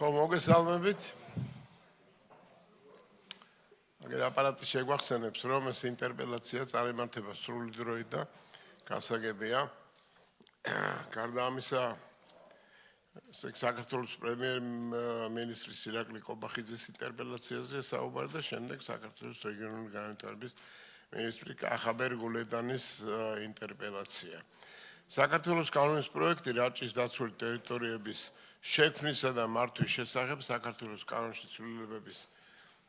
ხო, მოგესალმებით. აგერ აპარატი შეგვახსენებს, რომ ეს ინტერპელაცია წარიმართება სრული დროით და გასაგებია. გარდა ამისა, საქართველოს პრემიერ-მინისტრის ირაკლი კობახიძის ინტერპელაციაზე საუბარი და შემდეგ საქართველოს რეგიონული განვითარების მინისტრი კახაბერ გულედანის ინტერპელაცია. საქართველოს კანონის პროექტი რაჭის დაცული ტერიტორიების შექმნისა და მართვის შესახებ საქართველოს კანონში ცვლილებების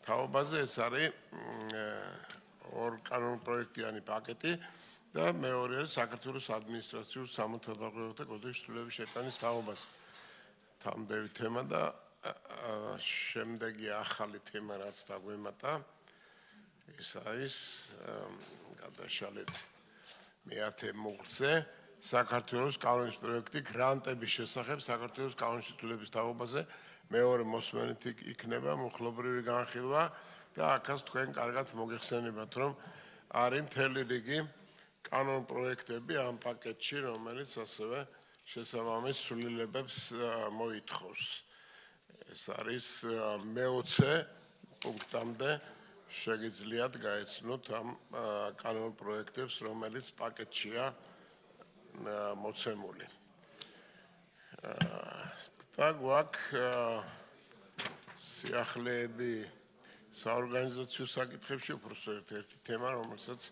თაობაზე ეს არის ორ კანონპროექტიანი პაკეტი და მეორე არის საქართველოს ადმინისტრაციულ სამართალდამცავთა კოდექსის ცვლილების შეტანის თაობაზე. თამდევი თემა და შემდეგი ახალი თემა რაც დაგვემატა ის არის გადაშალეთ მე-10 მუხლზე საქართველოს კანონის პროექტი გრანტების შესახებ საქართველოს კანონში ცვლილების თაობაზე მეორე მოსმენით იქნება მუხლობრივი განხილვა და აქაც თქვენ კარგად მოგეხსენებათ რომ არის მთელი რიგი კანონ პროექტები ამ პაკეტში რომელიც ასევე შესაბამის ცვლილებებს მოითხოვს. ეს არის მე-20 პუნქტამდე შეგიძლიათ გაეცნოთ ამ კანონ პროექტებს რომელიც პაკეტშია მოცემული. და გვაქვს სიახლეები საორგანიზაციო საკითხებში უბრალოდ ერთი თემა რომელსაც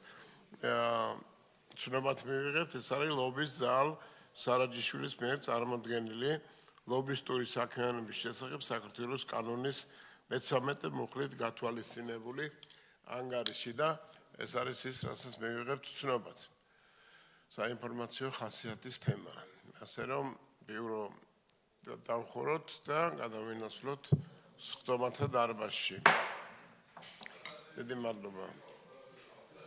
ცნობად მივიღებთ ეს არის ლობის ძალ სარაჯიშვილის მიერ წარმოდგენილი ლობისტური საქმიანობის შესახებ საქართველოს კანონის 13 მუხლით გათვალისწინებული ანგარიში და ეს არის ის რასაც მივიღებთ ცნობად. საინფორმაციო ხასიათის თემა. ასე რომ ბიურო დავხუროთ და გადავინაცვლოთ სხდომათა დარბაზში. დიდი მადლობა.